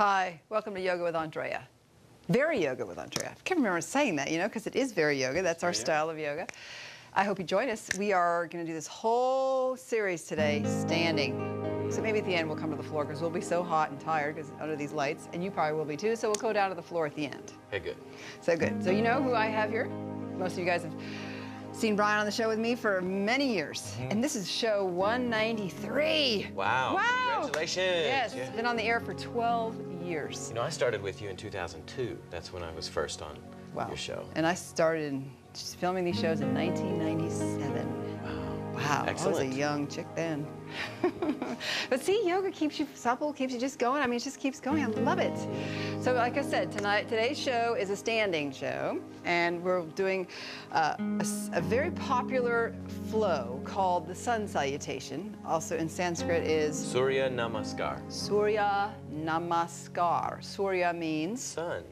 Hi, welcome to Yoga with Andrea. VariYoga with Andrea. I can't remember saying that, because it is VariYoga. That's our style of yoga. I hope you join us. We are going to do this whole series today standing. So maybe at the end we'll come to the floor because we'll be so hot and tired because under these lights, and you probably will be too, so we'll go down to the floor at the end. Hey, good. So good. So you know who I have here? Most of you guys have seen Brian on the show with me for many years. And this is show 193. Wow. Wow. Congratulations. Yes, it's been on the air for 12 years. You know, I started with you in 2002. That's when I was first on your show. And I started filming these shows in 1997. Wow, Excellent. I was a young chick then. But see, yoga keeps you supple, keeps you just going. I mean, it just keeps going. I love it. So like I said, today's show is a standing show, and we're doing a very popular flow called the Sun Salutation. Also in Sanskrit is Surya Namaskar. Surya Namaskar. Surya means Sun.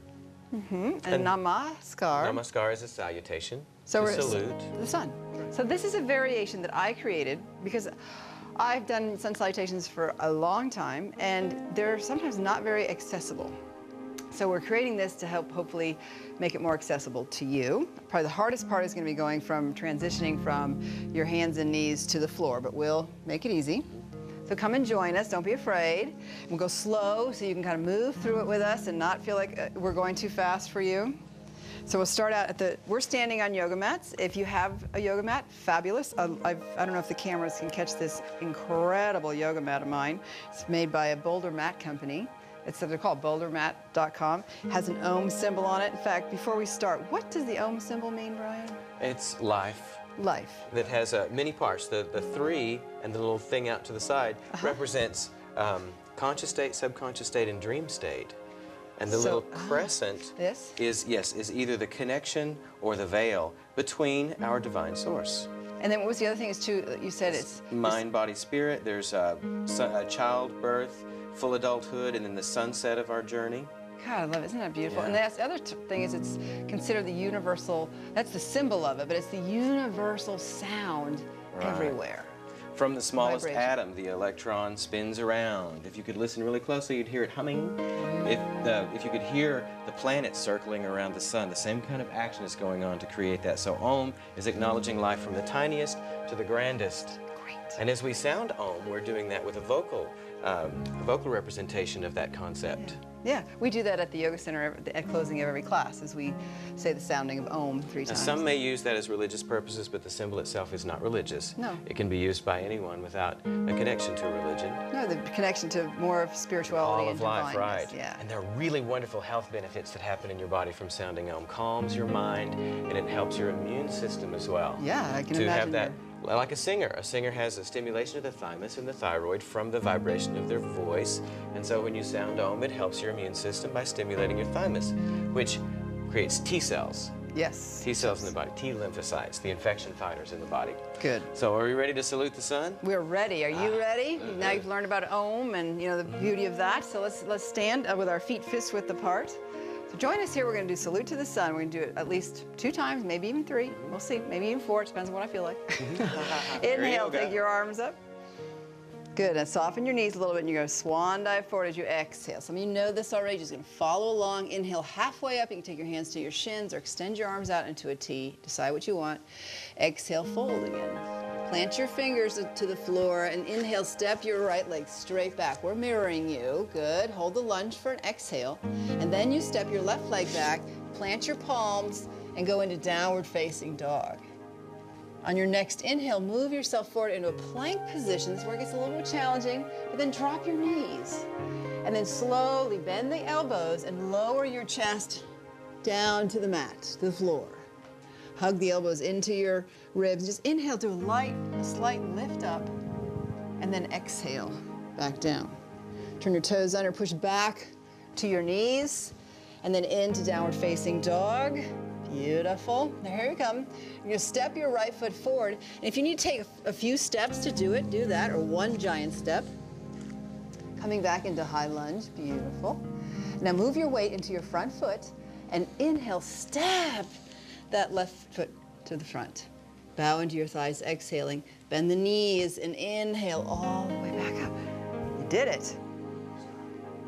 and Namaskar. Namaskar is a salutation. So to we're salute the sun. So this is a variation that I created because I've done sun salutations for a long time, and they're sometimes not very accessible. So we're creating this to help hopefully make it more accessible to you. Probably the hardest part is going to be going from transitioning from your hands and knees to the floor, but we'll make it easy. So come and join us, don't be afraid. We'll go slow so you can kind of move through it with us and not feel like we're going too fast for you. So we'll start out we're standing on yoga mats. If you have a yoga mat, fabulous. I don't know if the cameras can catch this incredible yoga mat of mine. It's made by a Boulder Mat company. They're called bouldermat.com. Has an Om symbol on it. In fact, before we start, what does the Om symbol mean, Brian? It's life. Life. That has many parts. The three and the little thing out to the side represents conscious state, subconscious state, and dream state. And the little crescent is either the connection or the veil between our divine source. And then what was the other thing is too, you said it's mind, body, spirit. There's childbirth, full adulthood, and then the sunset of our journey. God, I love it. Isn't that beautiful? Yeah. And the other thing is it's considered the universal, that's the symbol of it, but it's the universal sound everywhere. From the smallest atom, the electron spins around. If you could listen really closely, you'd hear it humming. If you could hear the planets circling around the sun, the same kind of action is going on to create that. So Om is acknowledging life from the tiniest to the grandest. Great. And as we sound Om, we're doing that with a vocal representation of that concept. Yeah, we do that at the Yoga Center at closing of every class as we say the sounding of Om 3 times. Now, some may use that as religious purposes, but the symbol itself is not religious. No. It can be used by anyone without a connection to a religion. No, the connection to more of spirituality All and of life, divineness. right. Yeah. And there are really wonderful health benefits that happen in your body from sounding Om. Calms your mind, and it helps your immune system as well. Yeah, I can to imagine have that. Like a singer has a stimulation of the thymus and the thyroid from the vibration of their voice. And so when you sound Om, it helps your immune system by stimulating your thymus, which creates T cells. Yes. T cells in the body, T lymphocytes, the infection fighters in the body. Good. So are we ready to salute the sun? We're ready. Are you ready? Now you've learned about Om and the beauty of that. So let's stand with our feet fist width apart. So join us here. We're going to do salute to the sun. We're going to do it at least 2 times, maybe even 3. We'll see. Maybe even 4. It depends on what I feel like. Inhale. Take your arms up. Good. And soften your knees a little bit, and you're going to swan dive forward as you exhale. Some of you know this already. Just going to follow along. Inhale halfway up. You can take your hands to your shins or extend your arms out into a T. Decide what you want. Exhale, fold again. Plant your fingers to the floor, and inhale, step your right leg straight back. We're mirroring you. Good. Hold the lunge for an exhale. And then you step your left leg back, plant your palms, and go into downward facing dog. On your next inhale, move yourself forward into a plank position. This is where it gets a little more challenging, but then drop your knees. And then slowly bend the elbows and lower your chest down to the mat, to the floor. Hug the elbows into your ribs. Just inhale to a slight lift up, and then exhale back down. Turn your toes under, push back to your knees, and then into downward facing dog. Beautiful. Now here you come. You're going to step your right foot forward. And if you need to take a few steps to do it, do that, or one giant step. Coming back into high lunge. Beautiful. Now move your weight into your front foot, and inhale, step that left foot to the front. Bow into your thighs, exhaling. Bend the knees and inhale all the way back up. You did it.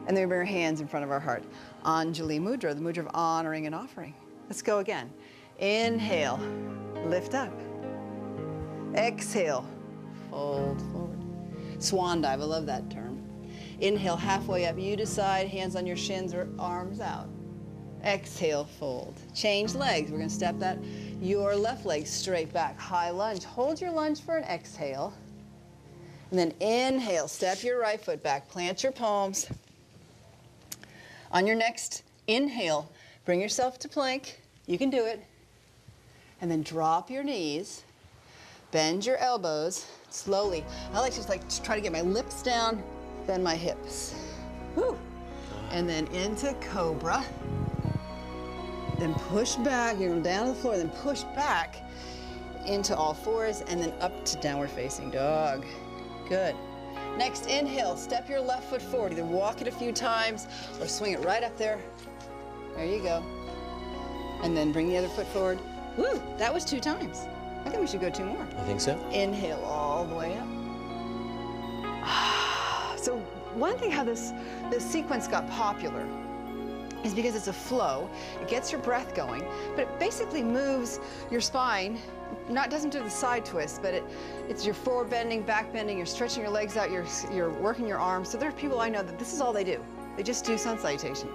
And then we bring our hands in front of our heart. Anjali Mudra, the mudra of honoring and offering. Let's go again. Inhale, lift up. Exhale, fold forward. Swan dive, I love that term. Inhale, halfway up, you decide, hands on your shins or arms out. Exhale, fold. Change legs, we're gonna step that. Your left leg straight back, high lunge. Hold your lunge for an exhale. And then inhale, step your right foot back, plant your palms. On your next inhale, bring yourself to plank. You can do it. And then drop your knees, bend your elbows slowly. I like to try to get my lips down, bend my hips. Woo. And then into cobra. Then push back, you're going down to the floor, then push back into all fours, and then up to downward facing dog. Good. Next, inhale, step your left foot forward. Either walk it a few times or swing it right up there. There you go. And then bring the other foot forward. Woo, that was 2 times. I think we should go 2 more. I think so. Inhale all the way up. So one thing how this sequence got popular is because it's a flow. It gets your breath going, but it basically moves your spine. Doesn't do the side twist, but it's your forward bending, back bending, you're stretching your legs out, you're working your arms. So there are people I know that this is all they do. They just do sun salutation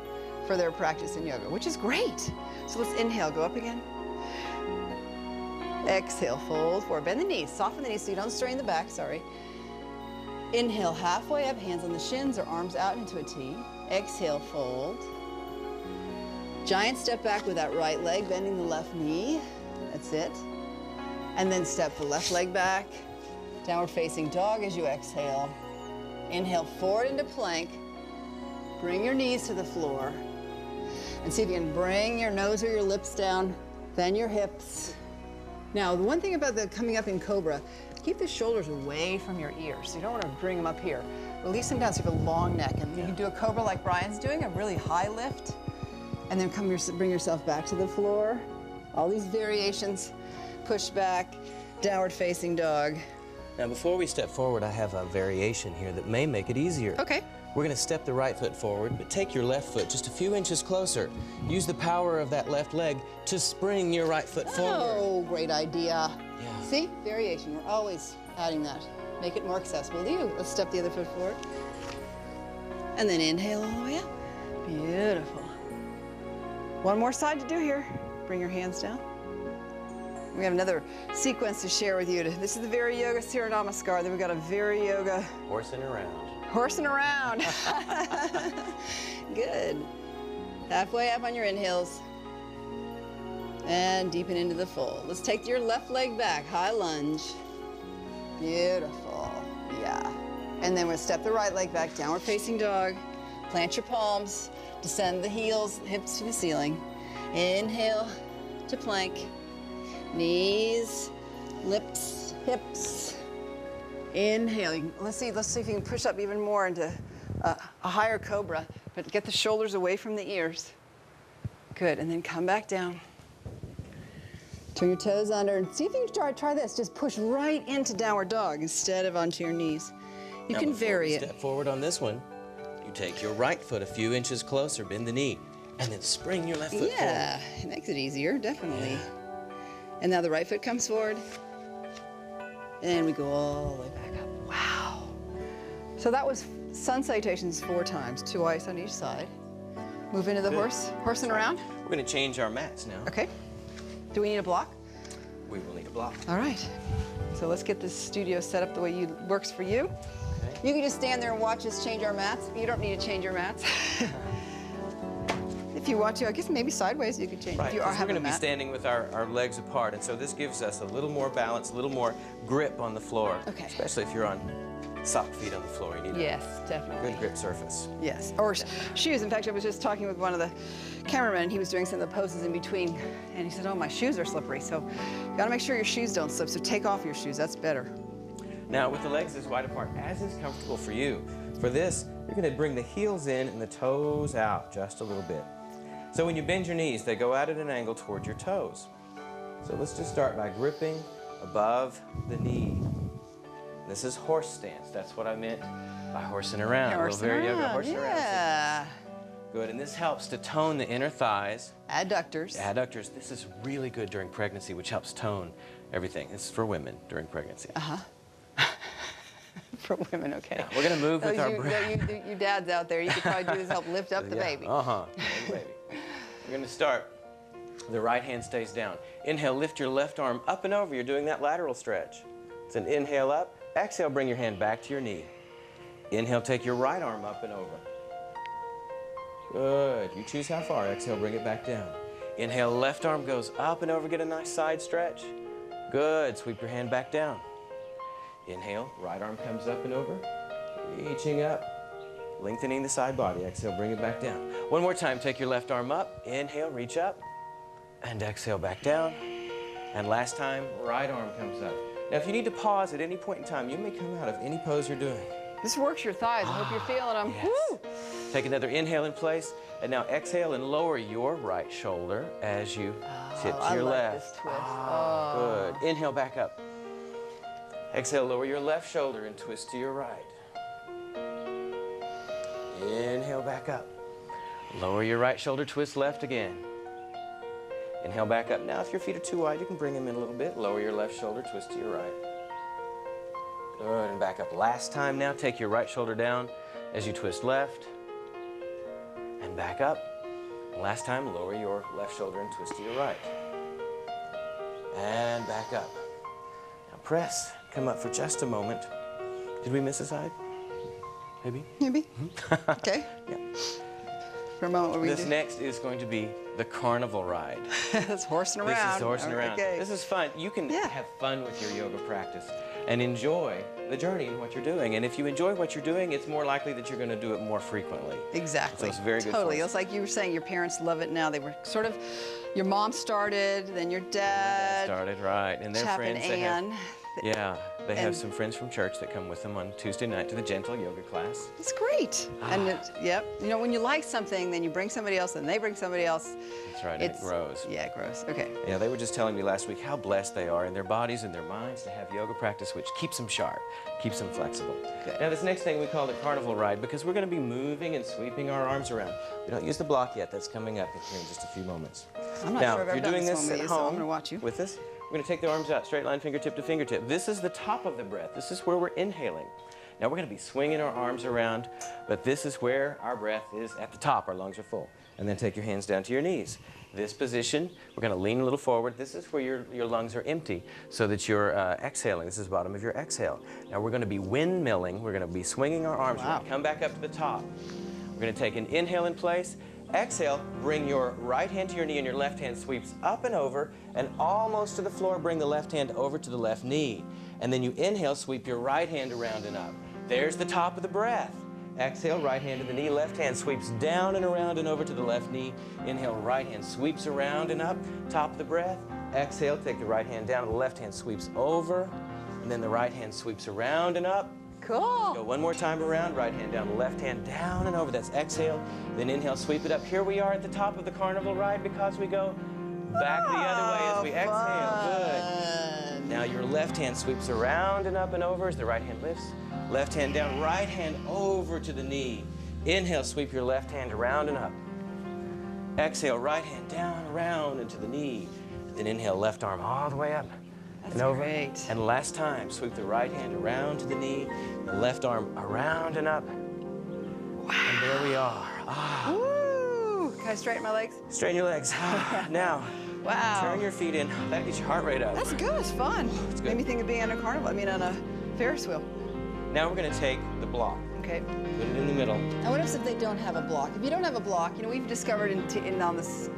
for their practice in yoga, which is great. So let's inhale, go up again. Exhale, fold forward, bend the knees, soften the knees so you don't strain the back, sorry. Inhale, halfway up, hands on the shins or arms out into a T. Exhale, fold. Giant step back with that right leg, bending the left knee. That's it. And then step the left leg back. Downward facing dog as you exhale. Inhale forward into plank. Bring your knees to the floor. And see if you can bring your nose or your lips down, bend your hips. Now, the one thing about the coming up in cobra, keep the shoulders away from your ears. So you don't want to bring them up here. Release them down so you have a long neck. And you can do a cobra like Brian's doing, a really high lift. And then bring yourself back to the floor. All these variations. Push back, downward facing dog. Now before we step forward, I have a variation here that may make it easier. Okay. We're going to step the right foot forward, but take your left foot just a few inches closer. Use the power of that left leg to spring your right foot forward. Oh, great idea. Yeah. See, variation, we're always adding that. Make it more accessible to you. Let's step the other foot forward. And then inhale all the way up. Beautiful. One more side to do here. Bring your hands down. We have another sequence to share with you. This is the VariYoga Surya Namaskar. Then we've got a VariYoga Horsing around. Horsing around. Good. Halfway up on your inhales. And deepen into the fold. Let's take your left leg back, high lunge. Beautiful. Yeah. And then we'll step the right leg back, downward facing dog. Plant your palms. Descend the heels, hips to the ceiling. Inhale to plank. Knees, lips, hips. Inhale. Let's see if you can push up even more into a higher cobra, but get the shoulders away from the ears. Good, and then come back down. Turn your toes under and see if you can try this. Just push right into downward dog instead of onto your knees. You can vary it. Step forward on this one. You take your right foot a few inches closer, bend the knee, and then spring your left foot forward. Yeah, it makes it easier, definitely. Yeah. And now the right foot comes forward. And we go all the way back up. Wow. So that was sun salutations 4 times, 2 ice on each side. Move into the horsing around. We're going to change our mats now. Okay. Do we need a block? We will need a block. All right. So let's get this studio set up the way works for you. Okay. You can just stand there and watch us change our mats. You don't need to change your mats. If you want to, I guess maybe sideways you could change. Right, we're going to be standing with our legs apart, and so this gives us a little more balance, a little more grip on the floor. Okay. Especially if you're on sock feet on the floor. You need definitely. Good grip surface. Yes, or shoes. In fact, I was just talking with one of the cameramen, and he was doing some of the poses in between, and he said, oh, my shoes are slippery, so you gotta make sure your shoes don't slip, so take off your shoes, that's better. Now, with the legs as wide apart as is comfortable for you, for this, you're gonna bring the heels in and the toes out just a little bit. So when you bend your knees, they go out at an angle toward your toes. So let's just start by gripping above the knee. This is horse stance. That's what I meant By horsing around. A little VariYoga horsing around. Yeah. Good, and this helps to tone the inner thighs. Adductors. Adductors. This is really good during pregnancy, which helps tone everything. This is for women during pregnancy. For women, okay. Yeah, we're going to move with our breath. You dads out there, you could probably do this to help lift up the baby. Baby. We're going to start. The right hand stays down. Inhale, lift your left arm up and over. You're doing that lateral stretch. It's an inhale up. Exhale, bring your hand back to your knee. Inhale, take your right arm up and over. Good. You choose how far. Exhale, bring it back down. Inhale, left arm goes up and over. Get a nice side stretch. Good. Sweep your hand back down. Inhale, right arm comes up and over. Reaching up. Lengthening the side body. Exhale, bring it back down. One more time. Take your left arm up. Inhale, reach up. And exhale, back down. And last time, right arm comes up. Now, if you need to pause at any point in time, you may come out of any pose you're doing. This works your thighs. I hope you're feeling them. Yes. Woo! Take another inhale in place, and now exhale and lower your right shoulder as you tip to your left. This twist. Good. Inhale, back up. Exhale, lower your left shoulder and twist to your right. Inhale, back up. Lower your right shoulder, twist left again. Inhale, back up. Now, if your feet are too wide, you can bring them in a little bit. Lower your left shoulder, twist to your right. Good, and back up. Last time now, take your right shoulder down as you twist left. And back up. Last time, lower your left shoulder and twist to your right. And back up. Now press. Come up for just a moment. Did we miss a side? Maybe? Maybe. Okay. Yeah. For a moment, what we This next is going to be the carnival ride. That's horsing around. This is horsing around. Okay. This is fun. You can have fun with your yoga practice and enjoy the journey and what you're doing. And if you enjoy what you're doing, it's more likely that you're going to do it more frequently. Exactly. So it's very good. Totally. It's like you were saying, your parents love it now. They were sort of, your mom started, then your dad. Started, right. And their Chap friends. and Ann. They have some friends from church that come with them on Tuesday night to the gentle yoga class. It's great. And yep, you know, when you like something, then you bring somebody else, and they bring somebody else. That's right, and it grows. Yeah, it grows. Okay. Yeah, they were just telling me last week how blessed they are in their bodies and their minds to have yoga practice, which keeps them sharp, keeps them flexible. Good. Now, this next thing we call the carnival ride because we're going to be moving and sweeping our arms around. We don't use the block yet. That's coming up here in just a few moments. I'm not sure if I've done this one with you, so I'm going to watch you. With us. We're going to take the arms out, straight line, fingertip to fingertip. This is the top of the breath. This is where we're inhaling. Now we're going to be swinging our arms around, but this is where our breath is at the top. Our lungs are full. And then take your hands down to your knees. This position, we're going to lean a little forward. This is where your lungs are empty so that you're exhaling. This is the bottom of your exhale. Now we're going to be windmilling. We're going to be swinging our arms around. Come back up to the top. We're going to take an inhale in place. Exhale, bring your right hand to your knee and your left hand sweeps up and over and almost to the floor. Bring the left hand over to the left knee. And then you inhale, sweep your right hand around and up. There's the top of the breath. Exhale, right hand to the knee, left hand sweeps down and around and over to the left knee. Inhale, right hand sweeps around and up, top of the breath. Exhale, take the right hand down, the left hand sweeps over, and then the right hand sweeps around and up. Cool. Go one more time around, right hand down, left hand down and over. That's exhale. Then inhale, sweep it up. Here we are at the top of the carnival ride because we go back the other way as we exhale. Good. Now your left hand sweeps around and up and over as the right hand lifts. Left hand down, right hand over to the knee. Inhale, sweep your left hand around and up. Exhale, right hand down, around into the knee. And then inhale, left arm all the way up. That's and over. Great. And last time, sweep the right hand around to the knee, the left arm around and up. Wow. And there we are. Woo! Can I straighten my legs? Straighten your legs. Now, turn your feet in. That'll get your heart rate up. That's good. It's fun. It's good. Made me think of being on a carnival. I mean, on a Ferris wheel. Now we're going to take the block. Okay. Put it in the middle. Now, what if they don't have a block? If you don't have a block, you know, we've discovered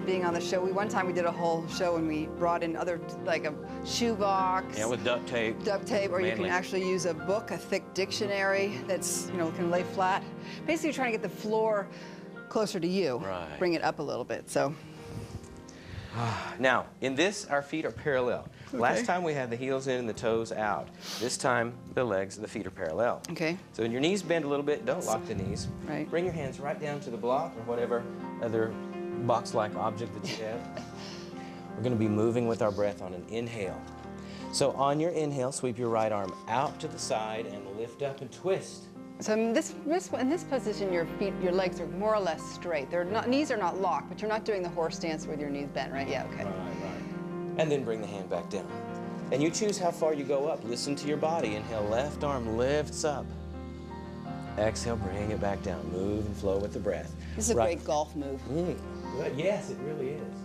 being on the show, one time we did a whole show and we brought in other, like a shoe box. Yeah, with duct tape. Duct tape, or you can actually use a book, a thick dictionary that's, you know, can lay flat. Basically, you're trying to get the floor closer to you. Right. Bring it up a little bit, so. Now, in this, our feet are parallel. Okay. Last time we had the heels in and the toes out. This time, the feet are parallel. Okay. So when your knees bend a little bit, don't lock the knees. Right. Bring your hands right down to the block or whatever other box-like object that you have. We're going to be moving with our breath on an inhale. So on your inhale, sweep your right arm out to the side and lift up and twist. So in this position, your legs are more or less straight. Knees are not locked, but you're not doing the horse stance with your knees bent, right? Yeah, okay. Right. And then bring the hand back down. And you choose how far you go up. Listen to your body. Inhale, left arm lifts up. Exhale, bring it back down. Move and flow with the breath. This is a great golf move. Good. Yes, it really is.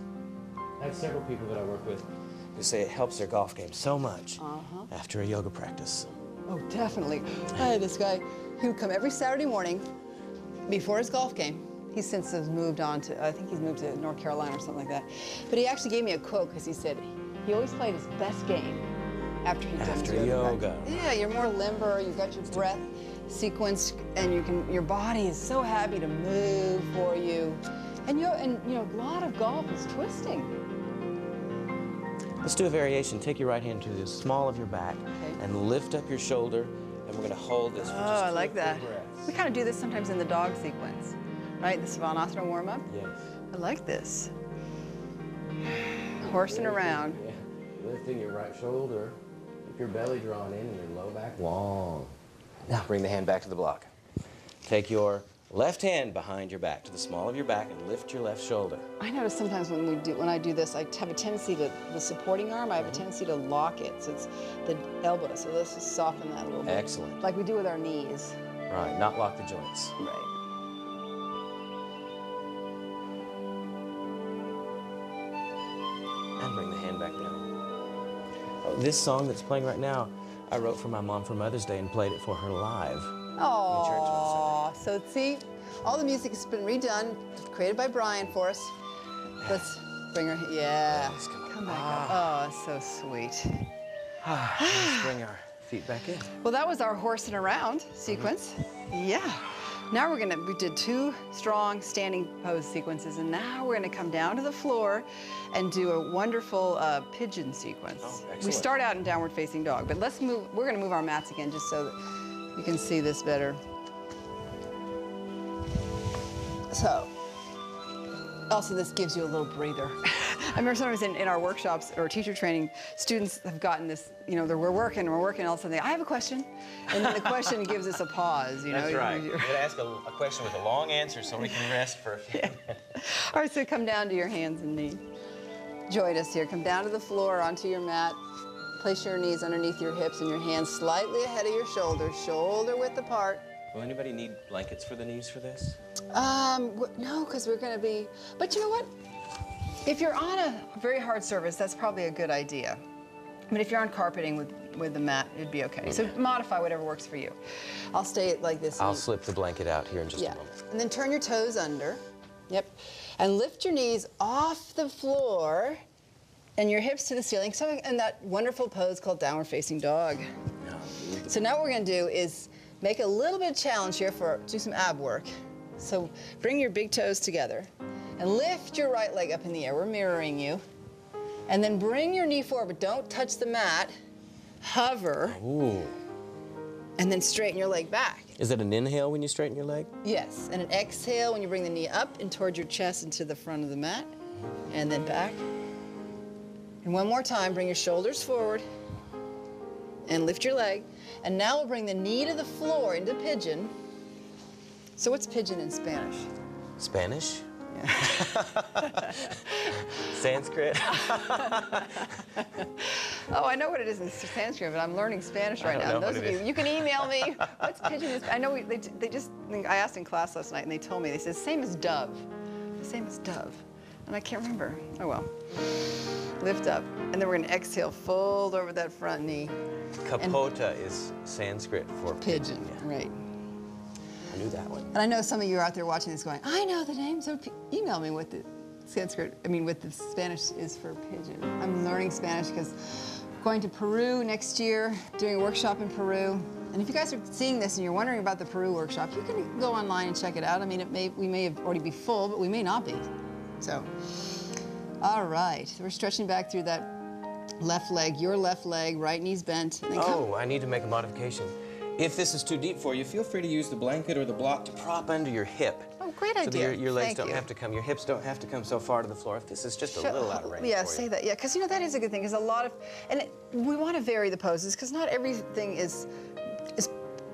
I have several people that I work with who say it helps their golf game so much after a yoga practice. Oh, definitely. I had this guy who would come every Saturday morning before his golf game. He's since moved on to, I think he's moved to North Carolina or something like that. But he actually gave me a quote because he said he always played his best game after he'd done his yoga. Yeah, you're more limber, you've got your breath sequenced, and your body is so happy to move for you. And a lot of golf is twisting. Let's do a variation. Take your right hand to the small of your back and lift up your shoulder, and we're going to hold this for just I like that. breaths. We kind of do this sometimes in the dog sequence, right? The Savannasana warm-up. Yes. I like this. Horsing around. Yeah. Lifting your right shoulder. Keep your belly drawn in and your low back long. Now bring the hand back to the block. Take your left hand behind your back to the small of your back and lift your left shoulder. I notice sometimes when I do this, I have a tendency to, the supporting arm, I have a tendency to lock it. So it's the elbow. So let's just soften that a little bit. Excellent. Like we do with our knees. Right, not lock the joints. Right. And bring the hand back down. Oh, this song that's playing right now, I wrote for my mom for Mother's Day and played it for her live. Oh, so see, all the music has been redone, created by Brian for us. Let's bring her, come back up. Oh, so sweet. Let's bring our feet back in. Well, that was our horsing around sequence. Yeah. Now we did 2 strong standing pose sequences, and now we're gonna come down to the floor and do a wonderful pigeon sequence. Oh, excellent. We start out in downward facing dog, but we're gonna move our mats again just so that you can see this better. So, also this gives you a little breather. I remember sometimes in our workshops or teacher training, students have gotten this, we're working, and all of a sudden I have a question, and then the question gives us a pause, That's right. You gotta ask a question with a long answer so we can rest for a few minutes. All right, so come down to your hands and knees. Join us here. Come down to the floor, onto your mat. Place your knees underneath your hips and your hands slightly ahead of your shoulders, shoulder width apart. Will anybody need blankets for the knees for this? No, because we're going to be, but you know what? If you're on a very hard surface, that's probably a good idea. But if you're on carpeting with the mat, it'd be okay. So modify whatever works for you. I'll stay like this. I'll slip the blanket out here in just a moment. And then turn your toes under. Yep. And lift your knees off the floor and your hips to the ceiling. So in that wonderful pose called downward facing dog. So now what we're going to do is make a little bit of challenge here do some ab work. So bring your big toes together and lift your right leg up in the air. We're mirroring you. And then bring your knee forward, but don't touch the mat. Hover. Ooh. And then straighten your leg back. Is it an inhale when you straighten your leg? Yes, and an exhale when you bring the knee up and towards your chest and to the front of the mat. And then back. And one more time, bring your shoulders forward and lift your leg. And now we'll bring the knee to the floor into pigeon. So what's pigeon in Spanish? Spanish? Yeah. Sanskrit? Oh, I know what it is in Sanskrit, but I'm learning Spanish right now. Those of you can email me. What's pigeon? I know I asked in class last night, and they told me, they said, same as dove. The same as dove. And I can't remember. Oh, well. Lift up. And then we're going to exhale, fold over that front knee. Kapota is Sanskrit for pigeon. Yeah. Right. I knew that one. And I know some of you are out there watching this going, I know the name, so email me what the Sanskrit, what the Spanish is for pigeon. I'm learning Spanish because I'm going to Peru next year, doing a workshop in Peru. And if you guys are seeing this and you're wondering about the Peru workshop, you can go online and check it out. I mean, we may have already be full, but we may not be. So, all right. So we're stretching back through that left leg, your left leg, right knee's bent. And then I need to make a modification. If this is too deep for you, feel free to use the blanket or the block to prop under your hip. Oh, great idea. So that your legs don't have to come, your hips don't have to come so far to the floor. If this is just a little out of range Yeah, for say you. that. Yeah, because that is a good thing. Because we want to vary the poses because not everything is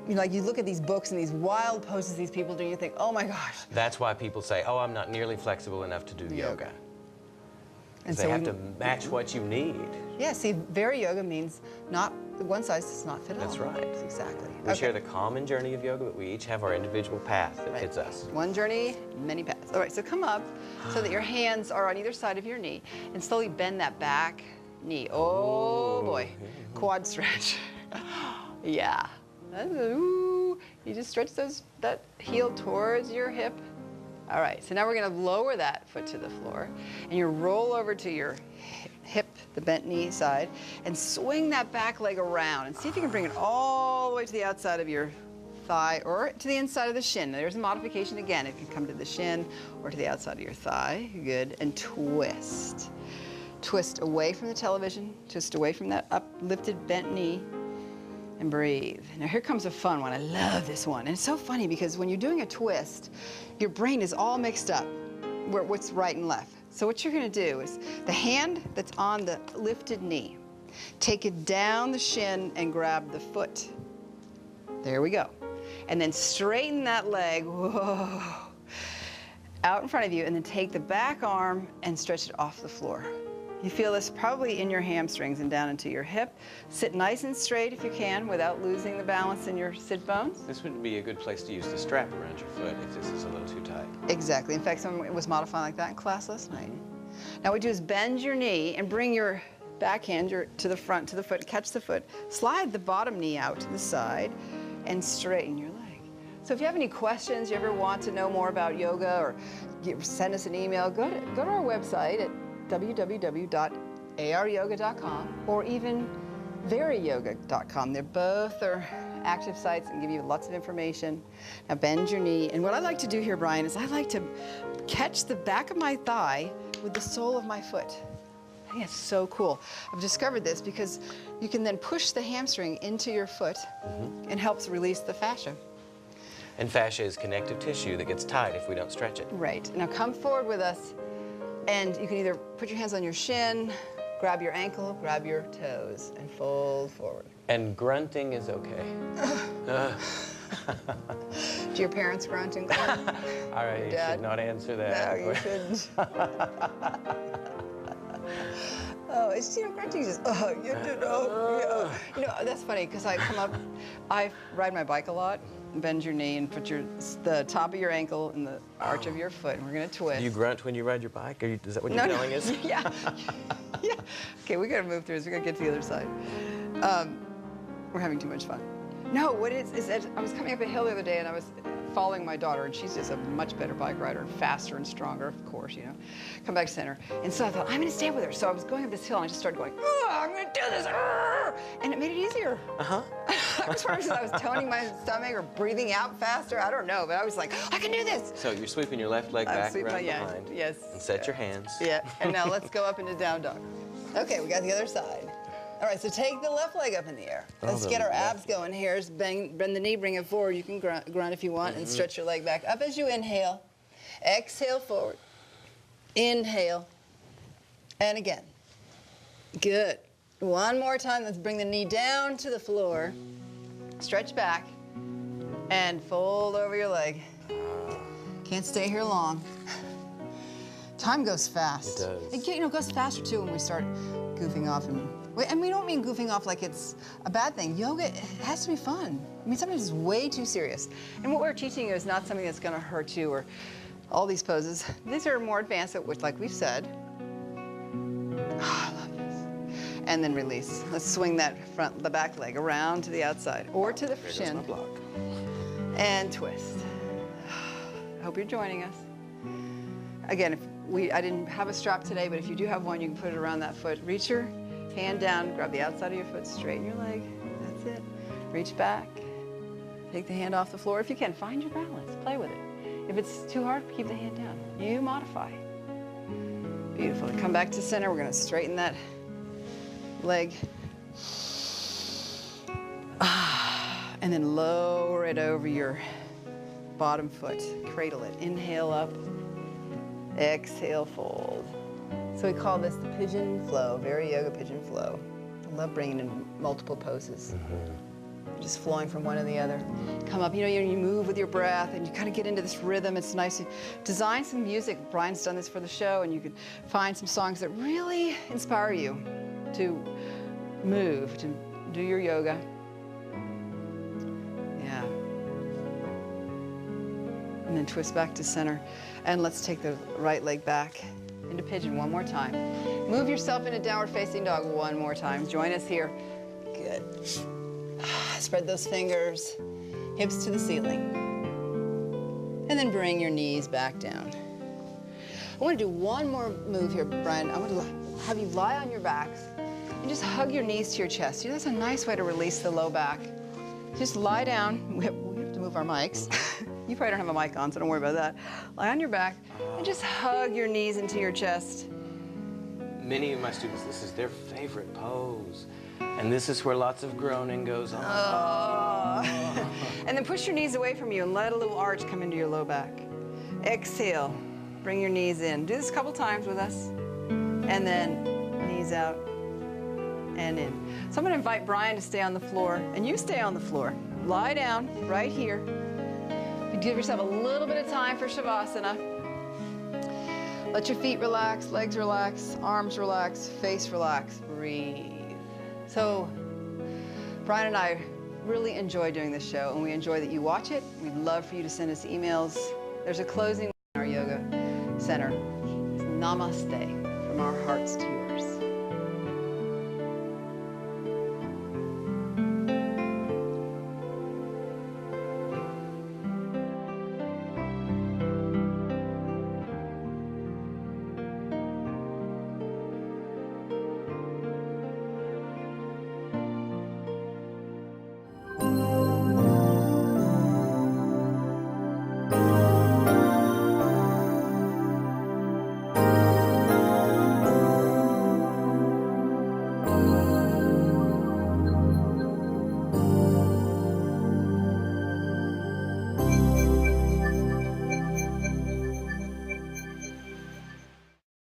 like you look at these books and these wild poses these people do, and you think, oh my gosh. That's why people say, oh, I'm not nearly flexible enough to do yoga. And they have to match what you need. Yeah, see, VariYoga means not one size does not fit all. That's right. Exactly. We share the common journey of yoga, but we each have our individual path that fits us. One journey, many paths. All right, so come up so that your hands are on either side of your knee, and slowly bend that back knee. Oh boy, quad stretch. Yeah. Ooh. You just stretch that heel towards your hip. All right, so now we're gonna lower that foot to the floor, and you roll over to your hip, the bent knee side, and swing that back leg around, and see if you can bring it all the way to the outside of your thigh or to the inside of the shin. Now, there's a modification again. It can come to the shin or to the outside of your thigh. Good, and twist. Twist away from the television, twist away from that uplifted bent knee, and breathe. Now here comes a fun one. I love this one. And it's so funny because when you're doing a twist, your brain is all mixed up, what's right and left. So what you're gonna do is the hand that's on the lifted knee, take it down the shin and grab the foot. There we go. And then straighten that leg, whoa, out in front of you, and then take the back arm and stretch it off the floor. You feel this probably in your hamstrings and down into your hip. Sit nice and straight if you can without losing the balance in your sit bones. This would be a good place to use the strap around your foot if this is a little too tight. Exactly. In fact, someone was modifying like that in class last night. Now what we do is bend your knee and bring your backhand to the front, to the foot, catch the foot, slide the bottom knee out to the side, and straighten your leg. So if you have any questions, you ever want to know more about yoga, or send us an email, go to our website at www.aryoga.com or even VariYoga.com. They're both active sites and give you lots of information. Now bend your knee. And what I like to do here, Brian, is I like to catch the back of my thigh with the sole of my foot. I think it's so cool. I've discovered this because you can then push the hamstring into your foot and helps release the fascia. And fascia is connective tissue that gets tight if we don't stretch it. Right. Now come forward with us. And you can either put your hands on your shin, grab your ankle, grab your toes, and fold forward. And grunting is okay. Do your parents grunt and grunt? All right, you should not answer that. No, you shouldn't. Oh, it's, grunting is just, that's funny, because I ride my bike a lot. Bend your knee and put the top of your ankle in the arch of your foot, and we're gonna twist. Do you grunt when you ride your bike? Is that what you're telling us? Yeah. Yeah. Okay, we gotta move through this. We gotta get to the other side. We're having too much fun. No, what it is that I was coming up a hill the other day, and I was following my daughter, and she's just a much better bike rider, and faster and stronger, of course, Come back to center. And so I thought, I'm gonna stay with her. So I was going up this hill, and I just started going, I'm gonna do this, and it made it easier. I was probably because I was toning my stomach or breathing out faster. I don't know, but I was like, I can do this. So you're sweeping your left leg back around behind. Yes. And set your hands. Yeah, and now let's go up into down dog. Okay, we got the other side. All right, so take the left leg up in the air. Let's get our abs going here. Bend the knee, bring it forward. You can grunt if you want, and stretch your leg back up as you inhale. Exhale forward. Inhale. And again. Good. One more time. Let's bring the knee down to the floor. Stretch back. And fold over your leg. Can't stay here long. Time goes fast. It does. It goes faster, too, when we start goofing off. And we don't mean goofing off like it's a bad thing. Yoga, it has to be fun. I mean, sometimes it's way too serious. And what we're teaching you is not something that's gonna hurt you, or all these poses. These are more advanced, which, like we've said. I love this. And then release. Let's swing the back leg around to the outside, or to the shin. There goes my block. And twist. I hope you're joining us. Again, I didn't have a strap today, but if you do have one, you can put it around that foot. Reach your hand down, grab the outside of your foot, straighten your leg. That's it. Reach back. Take the hand off the floor. If you can, find your balance. Play with it. If it's too hard, keep the hand down. You modify. Beautiful. Come back to center. We're going to straighten that leg. And then lower it over your bottom foot. Cradle it. Inhale up. Exhale, fold. So we call this the pigeon flow, VariYoga pigeon flow. I love bringing in multiple poses. just flowing from one to the other. Come up, you move with your breath and you kind of get into this rhythm. It's nice to design some music. Brian's done this for the show, and you can find some songs that really inspire you to move, to do your yoga. Yeah. And then twist back to center. And let's take the right leg back into pigeon one more time. Move yourself into downward facing dog one more time. Join us here. Good. Spread those fingers, hips to the ceiling. And then bring your knees back down. I want to do one more move here, Brian. I want to have you lie on your backs and just hug your knees to your chest. See, that's a nice way to release the low back. Just lie down. We have to move our mics. You probably don't have a mic on, so don't worry about that. Lie on your back and just hug your knees into your chest. Many of my students, this is their favorite pose. And this is where lots of groaning goes on. Oh. And then push your knees away from you and let a little arch come into your low back. Exhale. Bring your knees in. Do this a couple times with us. And then knees out and in. So I'm going to invite Brian to stay on the floor, and you stay on the floor. Lie down right here. Give yourself a little bit of time for Shavasana. Let your feet relax, legs relax, arms relax, face relax. Breathe. So, Brian and I really enjoy doing this show, and we enjoy that you watch it. We'd love for you to send us emails. There's a closing in our yoga center. It's namaste, from our hearts to yours.